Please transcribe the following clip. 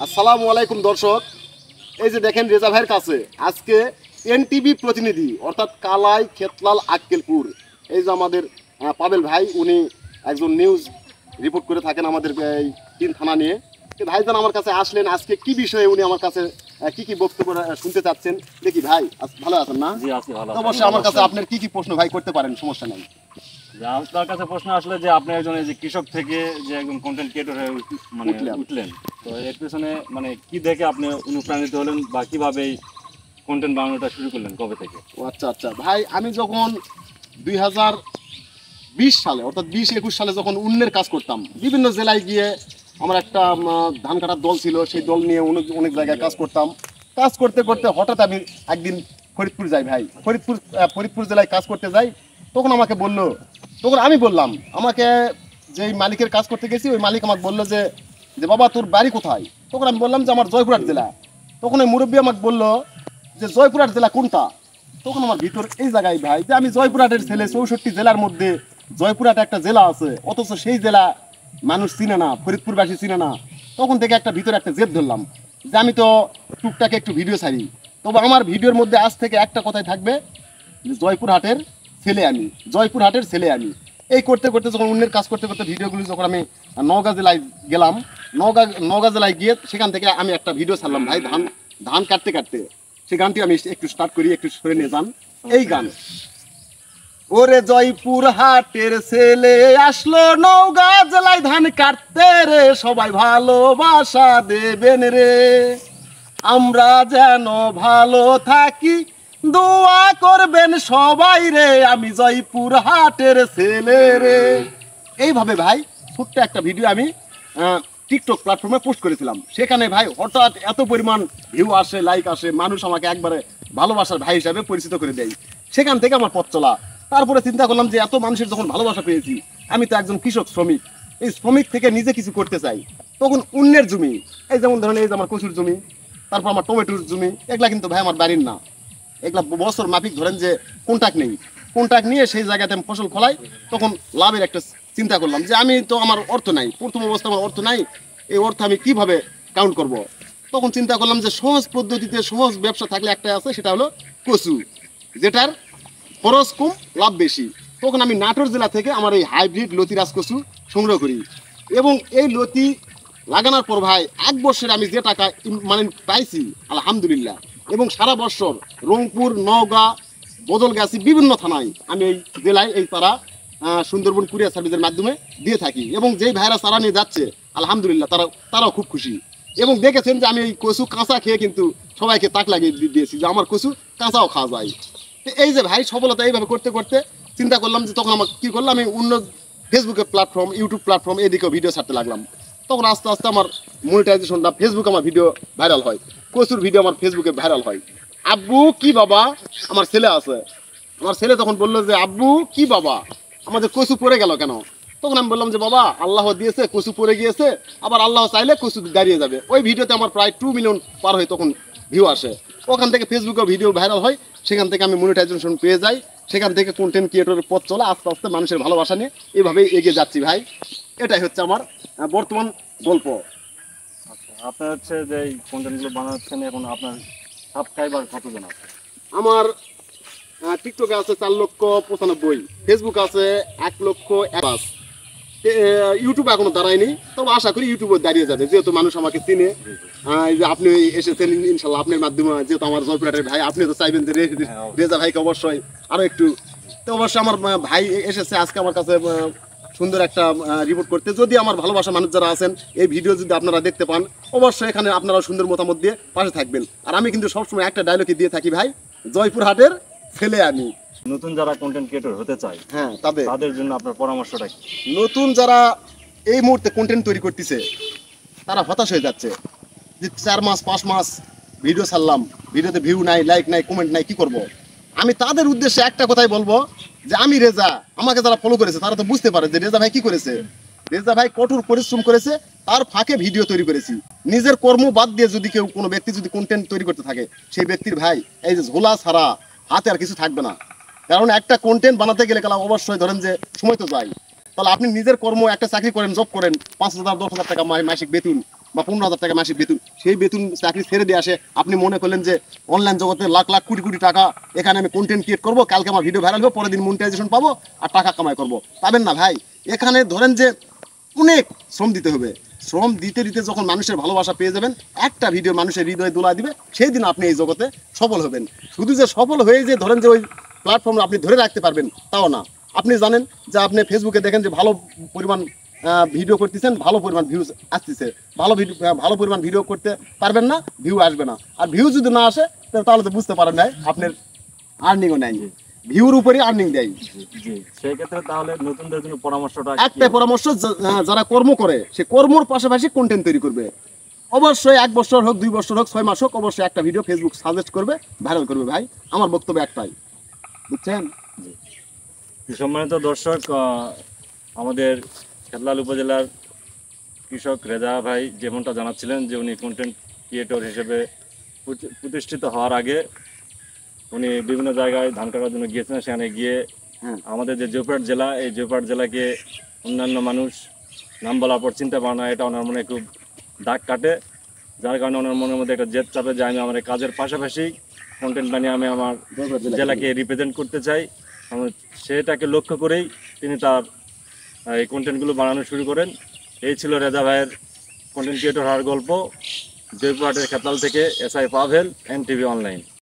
আসসালামু আলাইকুম দর্শক, এই যে দেখেন রেজা ভাইয়ের কাছে আজকে এনটিভি প্রতিনিধি অর্থাৎ কালাই খেতলাল আক্কেলপুর এই যে আমাদের পাবেল ভাই, উনি একজন নিউজ রিপোর্ট করে থাকেন আমাদের এই 3 থানা নিয়ে। ভাইজান আমার কাছে আসলেন, আজকে কি বিষয়ে উনি আমার কাছে কি কি বক্তব্য শুনতে চাচ্ছেন দেখি। ভাই ভালো আছেন না? জি আছি ভালো। অবশ্যই আমার কাছে আপনার কি কি প্রশ্ন ভাই করতে পারেন, সমস্যা নাই। আপনার কাছে প্রশ্ন আসলে যে আপনি একজন এই যে কৃষক থেকে যে একজন কন্টেন্ট ক্রিয়েটর হয়ে মানে উঠলেন, তো এর পেছনে মানে কি দেখে আপনি অনুপ্রাণিত হলেন বা কিভাবে এই কন্টেন্ট বানানোটা শুরু করলেন, কবে থেকে? ও আচ্ছা আচ্ছা ভাই, আমি যখন 2020 সালে অর্থাৎ 20-21 সালে যখন উন্নের কাজ করতাম, বিভিন্ন জেলায় গিয়ে আমার একটা ধান কাটার দল ছিল, সেই দল নিয়ে অনেক জায়গায় কাজ করতাম। কাজ করতে করতে হঠাৎ আমি একদিন ফরিদপুর যাই ভাই, ফরিদপুর জেলায় কাজ করতে যাই। তখন আমাকে বললো, তখন আমি বললাম, আমাকে যেই মালিকের কাজ করতে গেছি ওই মালিক আমাকে বললো যে যে বাবা তোর বাড়ি কোথায়? তখন আমি বললাম যে আমার জয়পুরহাট জেলা। তখন ওই মুরব্বী আমাকে বললো যে জয়পুরহাট জেলা কোনটা? তখন আমার ভিতর এই জায়গায় ভাই যে আমি জয়পুরহাটের ছেলে, 64 জেলার মধ্যে জয়পুরহাট একটা জেলা আছে, অথচ সেই জেলা মানুষ চিনে না, ফরিদপুরবাসী চিনে না। তখন থেকে একটা ভিতরে একটা জেদ ধরলাম যে আমি তো টুকটাকে একটু ভিডিও ছাড়ি, তবে আমার ভিডিওর মধ্যে আজ থেকে একটা কথাই থাকবে যে জয়পুরহাটের ছেলে আমি, জয়পুরহাটের ছেলে আমি। এই করতে করতে যখন অন্যের কাজ করতে করতে ভিডিওগুলি যখন আমি নওগাঁ জেলায় গেলাম, নওগাঁ জেলায় গিয়ে সেখান থেকে আমি একটা ভিডিও ছাড়লাম ভাই, ধান কাটতে কাটতে। সেই গানটি আমি একটু স্টার্ট করি, একটু সরে নিয়ে যান। এই গান, ওরে জয়পুরহাটের ছেলে আসলো নওগাঁ জেলায় ধান কাটতে রে, সবাই ভালোবাসা দেবেন রে, আমরা যেন ভালো থাকি দোয়া করবেন সবাই রে, আমি জয়পুরহাটের ছেলে রে। এইভাবে ভাই ছোট্ট একটা ভিডিও আমি টিকটক প্ল্যাটফর্মে পোস্ট করেছিলাম। সেখানে ভাই হঠাৎ এত পরিমাণ ভিউ আসে, লাইক আসে, মানুষ আমাকে একবারে ভালোবাসার ভাই হিসাবে পরিচিত করে দেয়। সেখান থেকে আমার পথ চলা। তারপরে চিন্তা করলাম যে এত মানুষের যখন ভালোবাসা পেয়েছি, আমি তো একজন কৃষক শ্রমিক, এই শ্রমিক থেকে নিজে কিছু করতে চাই। তখন অন্যের জমি, এই যেমন ধরেন এই যে আমার কচুর জমি, তারপর আমার টমেটোর জমি, এগুলা কিন্তু ভাই আমার বাড়ির না, এগুলা বছর মাফিক ধরেন যে কন্ট্রাক্ট নেই, কন্ট্রাক্ট নিয়ে সেই জায়গাতে আমি ফসল ফলাই। তখন লাভের একটা চিন্তা করলাম যে আমি তো, আমার অর্থ নাই, প্রথম অবস্থা আমার অর্থ নাই, এই অর্থ আমি কিভাবে কাউন্ট করব। তখন চিন্তা করলাম যে সহজ পদ্ধতিতে সহজ ব্যবসা থাকলে একটাই আছে, সেটা হলো কচু, যেটার খরচ কম লাভ বেশি। তখন আমি নাটোর জেলা থেকে আমার এই হাইব্রিড লতিরাজ কচু সংগ্রহ করি, এবং এই লতি লাগানোর পর ভাই 1 বছরে আমি যে টাকা মানে পাইছি আলহামদুলিল্লাহ, এবং সারা বছর রংপুর, নওগাঁ, বদলগাছি বিভিন্ন থানায় আমি এই জেলায় এই তারা সুন্দরবন কুরিয়ার সার্ভিসের মাধ্যমে দিয়ে থাকি, এবং যেই ভাইরা চারা নিয়ে যাচ্ছে আলহামদুলিল্লাহ তারাও খুব খুশি। এবং দেখেছেন যে আমি এই কচু কাঁচা খেয়ে কিন্তু সবাইকে তাক লাগিয়ে দিয়েছি যে আমার কচু কাঁচাও খাওয়া যায়। তো এই যে ভাই সফলতা এইভাবে করতে করতে চিন্তা করলাম যে তখন আমার কী করলাম, আমি অন্য ফেসবুকের প্ল্যাটফর্ম, ইউটিউব প্ল্যাটফর্ম এদিকেও ভিডিও ছাড়তে লাগলাম। তখন আস্তে আস্তে আমার মনিটাইজেশনটা, ফেসবুক আমার ভিডিও ভাইরাল হয়, প্রচুর ভিডিও আমার ফেসবুকে ভাইরাল হয়। আব্বু কি বাবা, আমার ছেলে আছে, আমার ছেলে তখন বললো যে আব্বু কি বাবা, আমাদের কচু পড়ে গেল কেন? তখন আমি বললাম যে বাবা আল্লাহ দিয়েছে, কচু পড়ে গিয়েছে, আবার আল্লাহ চাইলে কচু দাঁড়িয়ে যাবে। ওই ভিডিওতে আমার প্রায় 2 মিলিয়ন পার হয় তখন ভিউ আসে। ওখান থেকে ফেসবুকে ভিডিও ভাইরাল হয়, সেখান থেকে আমি মনিটাইজেশন পেয়ে যাই, সেখান থেকে কন্টেন্ট ক্রিয়েটরের পথ চলা আস্তে আস্তে মানুষের ভালোবাসা নিয়ে এইভাবেই এগিয়ে যাচ্ছি ভাই। এটাই হচ্ছে আমার বর্তমান গল্প। আচ্ছা, আপনার হচ্ছে যে এই কন্টেন্টগুলো বানাচ্ছেন, এখন আপনার সাবস্ক্রাইবার কতজন আছে? আমার টিকটকে আছে 4,95,000, ফেসবুক আছে 1,01,000, ইউটিউব এখনো দাঁড়ায়নি, তবে আশা করি ইউটিউবে দাঁড়িয়ে যাবে, যেহেতু মানুষ আমাকে চিনে। এই যে আপনি এসেছেন ইনশাল্লাহ, আপনার মাধ্যমে, যেহেতু আমার জয়পুরহাটের ভাই, আপনি তো চাইবেন যে রেজা ভাইকে অবশ্যই আরও একটু, তো অবশ্যই আমার ভাই এসেছে আজকে আমার কাছে সুন্দর একটা রিপোর্ট করতে। যদি আমার ভালোবাসা মানুষ যারা আছেন এই ভিডিও যদি আপনারা দেখতে পান, অবশ্যই এখানে আপনারা সুন্দর মতামত দিয়ে পাশে থাকবেন। আর আমি কিন্তু সবসময় একটা ডায়লগই দিয়ে থাকি ভাই, জয়পুরহাটের ছেলে আমি। নতুন যারা কন্টেন্ট ক্রিয়েটর হতে চায়, হ্যাঁ, তাদের জন্য আপনার পরামর্শটা কি? নতুন যারা এই মুহূর্তে কন্টেন্ট তৈরি করতেছে তারা হতাশ হয়ে যাচ্ছে যে 4 মাস 5 মাস ভিডিও ছাড়লাম, ভিডিওতে ভিউ নাই, লাইক নাই, কমেন্ট নাই, কি করব? আমি তাদের উদ্দেশ্যে একটা কথাই বলবো যে আমি রেজা, আমাকে যারা ফলো করেছে তারা তো বুঝতে পারে যে রেজা ভাই কি করেছে। রেজা ভাই কঠোর পরিশ্রম করেছে, তার ফাঁকে ভিডিও তৈরি করেছি। নিজের কর্ম বাদ দিয়ে যদি কেউ, কোনো ব্যক্তি যদি কন্টেন্ট তৈরি করতে থাকে, সেই ব্যক্তির ভাই এই যে ঝোলা ছাড়া হাতে আর কিছু থাকবে না। কারণ একটা কন্টেন্ট বানাতে গেলে কালা অবশ্যই ধরেন যে সময় তো যায়। তাহলে আপনি নিজের কর্ম, একটা চাকরি করেন, জব করেন, 5,000 10,000 টাকা মাসিক বেতন, বা 15,000 টাকা মাসিক বেতন, সেই বেতন চাকরি ছেড়ে দিয়ে আসে আপনি মনে করলেন যে অনলাইন জগতে লাখ লাখ কোটি কোটি টাকা, এখানে আমি কন্টেন্ট ক্রিয়েট করবো, কালকে আমার ভিডিও ভাইরাল হবে, পরের দিন মনিটাইজেশন পাবো আর টাকা কামাই করবো, পাবেন না ভাই। এখানে ধরেন যে অনেক শ্রম দিতে হবে। শ্রম দিতে দিতে যখন মানুষের ভালোবাসা পেয়ে যাবেন, একটা ভিডিও মানুষের হৃদয়ে দোলা দিবে, সেই দিন আপনি এই জগতে সফল হবেন। শুধু যে সফল হয়ে যে ধরেন যে ওই প্ল্যাটফর্ম আপনি ধরে রাখতে পারবেন তাও না। আপনি জানেন যে আপনি ফেসবুকে দেখেন যে ভালো পরিমাণ ভিডিও করতেছেন, ভালো পরিমাণ ভিউজ আসতেছে, ভালো পরিমাণ ভিডিও করতে পারবেন না, ভিউ আসবে না। আর ভিউ যদি না আসে তাহলে তো বুঝতে পারেন নাই আপনার আর্নিংও নেই, ভিউর উপরেই আর্নিং দেয়। জি, সেই ক্ষেত্রে তাহলে নতুনদের জন্য পরামর্শটা কি একটা পরামর্শ, যারা কর্ম করে সে কর্মর পাশাপাশি কন্টেন্ট তৈরি করবে। অবশ্যই 1 বছর হোক, 2 বছর হোক, 6 মাস হোক, অবশ্যই একটা ভিডিও ফেসবুক সাজেস্ট করবে, ভাইরাল করবে ভাই। আমার বক্তব্য একটাই, বুঝছেন? সম্মানিত দর্শক, আমাদের খেতলাল উপজেলার কৃষক রেজা ভাই যেমনটা জানাচ্ছিলেন যে উনি কন্টেন্ট ক্রিয়েটর হিসেবে প্রতিষ্ঠিত হওয়ার আগে উনি বিভিন্ন জায়গায় ধান কাটার জন্য গিয়েছিলেন। সেখানে গিয়ে হ্যাঁ, আমাদের যে জয়পুরহাট জেলা, এই জয়পুরহাট জেলাকে অন্যান্য মানুষ নাম বলার পর চিন্তা ভাবনা, এটা ওনার মনে খুব দাগ কাটে, যার কারণে ওনার মনের মধ্যে একটা জেদ চাপে যে আমি আমার এই কাজের পাশাপাশি কন্টেন্ট বানিয়ে আমি আমার জেলাকে রিপ্রেজেন্ট করতে চাই। সেটাকে লক্ষ্য করেই তিনি তার এই কন্টেন্টগুলো বানানো শুরু করেন। এই ছিল রেজা ভাইয়ের কন্টেন্ট ক্রিয়েটর হওয়ার গল্প, জয়পুরহাটের খেতাল থেকে SI পাভেল, NTV অনলাইন।